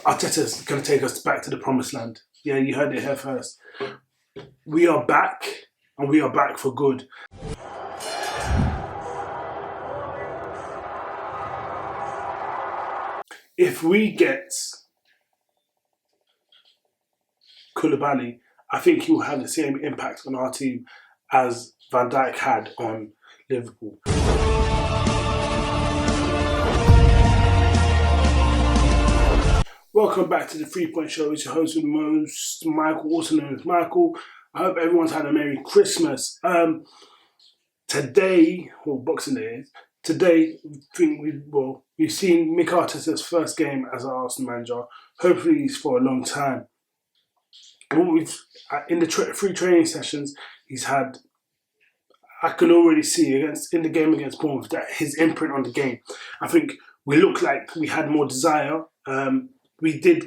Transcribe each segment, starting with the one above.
Arteta's going to take us back to the promised land. Yeah, you heard it here first. We are back, and we are back for good. If we get Koulibaly, I think he will have the same impact on our team as Van Dijk had on Liverpool. Welcome back to the 3 Point Show. It's your host with the most, Michael, also known as Michael. I hope everyone's had a Merry Christmas. Today, well, Boxing Day is, today, we've seen Mikel Arteta's first game as our Arsenal manager. Hopefully it's for a long time. In the three training sessions he's had, I can already see in the game against Bournemouth that his imprint on the game. I think we looked like we had more desire. We did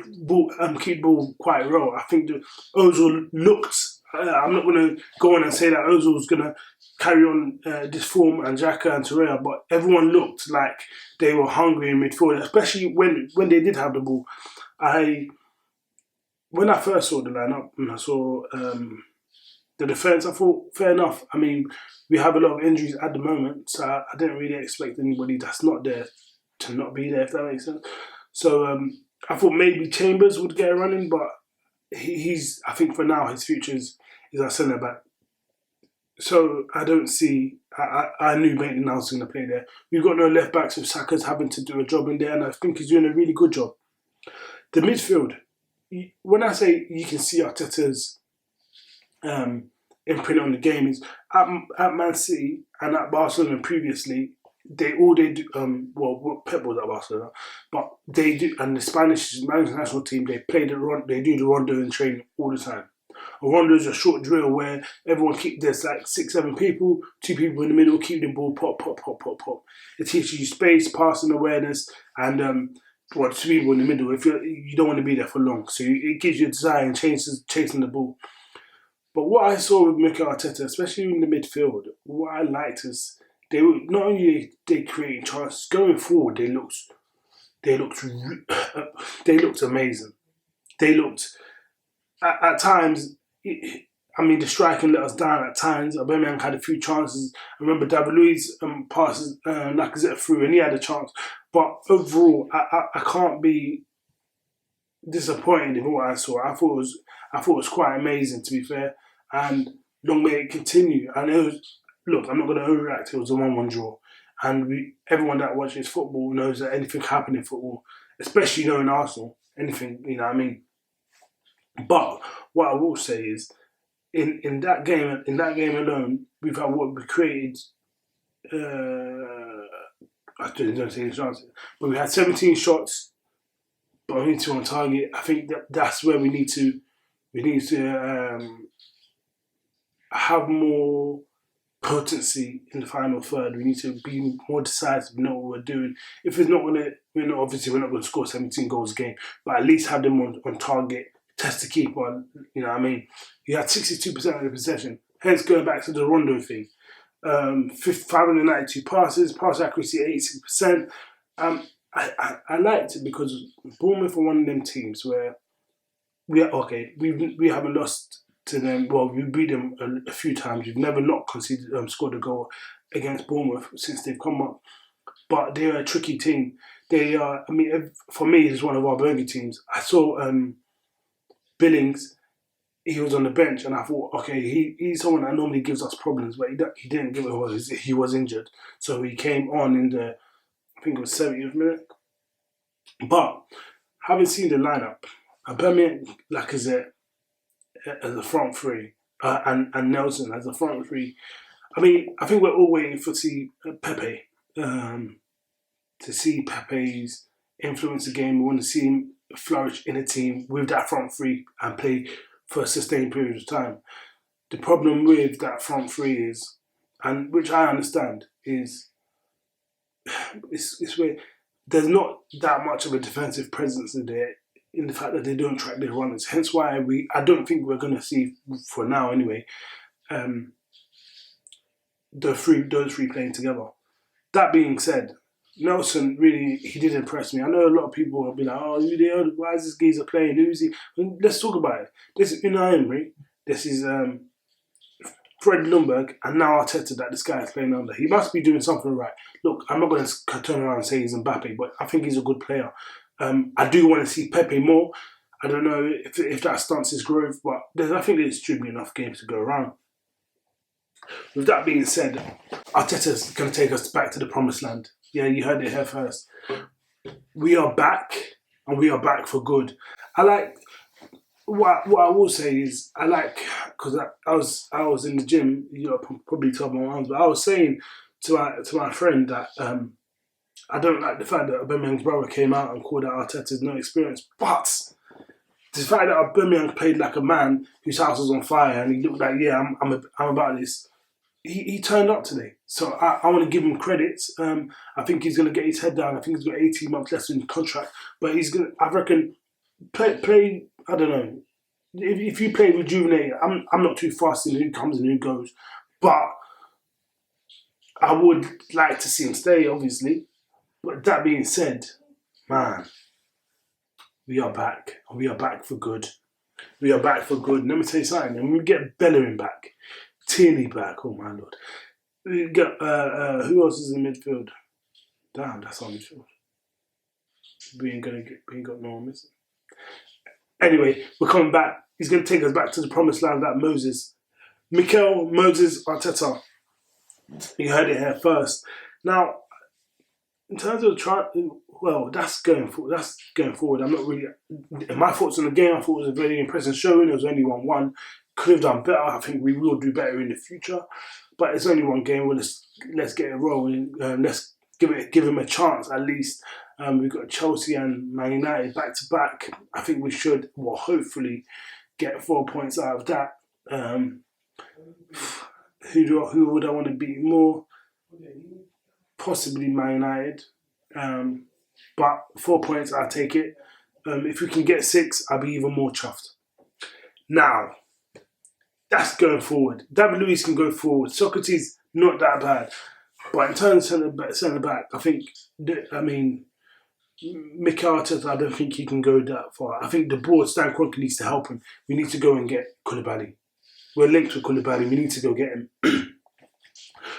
keep ball quite well. I think Ozil looked. I'm not going to go on and say that Ozil was going to carry on this form, and Xhaka and Torreira, but everyone looked like they were hungry in midfield, especially when they did have the ball. When I first saw the lineup and I saw the defence, I thought, fair enough. I mean, we have a lot of injuries at the moment, so I didn't really expect anybody that's not there to not be there, if that makes sense. So I thought maybe Chambers would get a run in, but I think for now, his future is our centre back. So I don't see. I knew Maitland-Niles was going to play there. We've got no left backs, so Saka's having to do a job in there, and I think he's doing a really good job. The midfield. When I say you can see Arteta's imprint on the game, is at Man City and at Barcelona previously. Pep was at Barcelona, but they do, and the Spanish national team, they do the rondo in training all the time. A rondo is a short drill where there's like 6-7 people, 2 people in the middle, keep the ball pop. It teaches you space, passing awareness, and 2 people in the middle. If you don't want to be there for long, so it gives you a desire and chasing the ball. But what I saw with Mikel Arteta, especially in the midfield, what I liked is they were not only they creating chances going forward. They looked amazing. They looked at times. I mean, the striking let us down at times. Aubameyang had a few chances. I remember David Luiz passes Lacazette through, and he had a chance. But overall, I can't be disappointed in what I saw. I thought it was quite amazing, to be fair, and long may it continue. And it was. Look, I'm not going to overreact. It was a 1-1 draw. And everyone that watches football knows that anything can happen in football, especially knowing Arsenal, anything, you know what I mean? But what I will say is, in that game alone, we've had what we created, I don't say chances, but we had 17 shots, but only 2 on target. I think that's where we need to have more potency in the final third. We need to be more decisive, know what we're doing. If it's not gonna, we're not going to score 17 goals a game, but at least have them on target, test the keeper. You know what I mean? You had 62% of the possession. Hence, going back to the rondo thing, 592 passes, pass accuracy 86%. I liked it because Bournemouth are one of them teams where we haven't lost to them. Well, we beat them a few times. We've never not scored a goal against Bournemouth since they've come up. But they're a tricky team. They are. I mean, for me, it's one of our bogey teams. I saw Billings. He was on the bench, and I thought, okay, he's someone that normally gives us problems, but he didn't give it. He was injured, so he came on in the, I think it was 70th minute. But having seen the lineup, Aubameyang, Lacazette as a front three, and Nelson as a front three. I mean, I think we're all waiting to see Pepe, to see Pepe's influence the game. We want to see him flourish in a team with that front three and play for a sustained period of time. The problem with that front three is, and which I understand, is it's where there's not that much of a defensive presence in there, in the fact that they don't track their runners. Hence why I don't think we're going to see, for now anyway, those three playing together. That being said, Nelson really, he did impress me. I know a lot of people will be like, oh, why is this geezer playing? Who's he? Let's talk about it. This is Unai Emery. This is Fred Lundberg, and now Arteta that this guy is playing under. He must be doing something right. Look, I'm not going to turn around and say he's Mbappe, but I think he's a good player. I do want to see Pepe more. I don't know if that stunts his growth, but I think there should be enough games to go around. With that being said, Arteta's going to take us back to the promised land. Yeah, you heard it here first. We are back, and we are back for good. I like what I will say is because I was in the gym. You know, probably told my mum, but I was saying to my friend that I don't like the fact that Aubameyang's brother came out and called out Arteta's no experience, but the fact that Aubameyang played like a man whose house was on fire and he looked like, yeah, I'm about this. He turned up today, so I want to give him credit. I think he's going to get his head down. I think he's got 18 months left in the contract, but he's going. I reckon play. I don't know. If you play rejuvenated, I'm not too fast in who comes and who goes, but I would like to see him stay, obviously. But that being said, man, we are back, and we are back for good. We are back for good. And let me tell you something. And we get Bellerin back. Tierney back, oh my lord. We got who else is in midfield? Damn, that's our midfield. We ain't got no one missing. Anyway, we're coming back. He's gonna take us back to the promised land like Moses. Mikel Moses Arteta. You heard it here first. Now, in terms of that's going forward. I'm not really. In my thoughts on the game, I thought it was a very impressive showing. It was only 1-1. Could have done better. I think we will do better in the future. But it's only one game. Well, let's get it rolling. Let's give him a chance at least. We've got Chelsea and Man United back to back. I think we should, hopefully, get 4 points out of that. Who would I want to beat more? Possibly Man United. But 4 points, I'll take it. If we can get 6, I'll be even more chuffed. Now, that's going forward. David Luiz can go forward. Socrates, not that bad. But in terms of centre back, I think, Mikel Arteta, I don't think he can go that far. I think the board, Stan Kroenke needs to help him. We need to go and get Koulibaly. We're linked with Koulibaly. We need to go get him.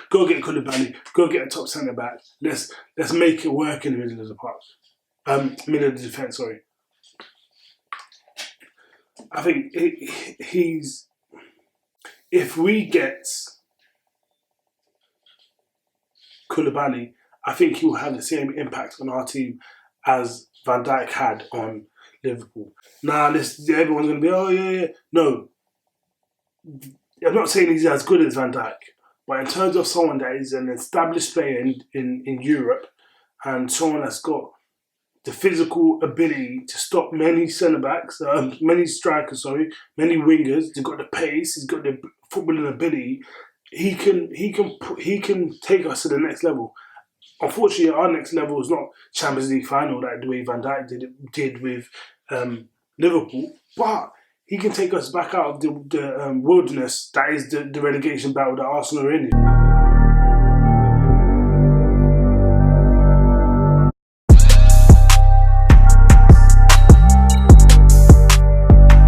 Go get Koulibaly. Go get a top centre back. Let's make it work in the middle of the park. Middle of the defence. Sorry. I think he's. If we get Koulibaly, I think he will have the same impact on our team as Van Dijk had on Liverpool. Now, everyone's going to be, oh, yeah. No. I'm not saying he's as good as Van Dijk, but in terms of someone that is an established player in Europe and someone that's got the physical ability to stop many centre-backs, many strikers, many wingers, he's got the pace, he's got the footballing ability, he can take us to the next level. Unfortunately, our next level is not Champions League final like the way Van Dijk did with Liverpool, but he can take us back out of the wilderness that is the relegation battle that Arsenal are in.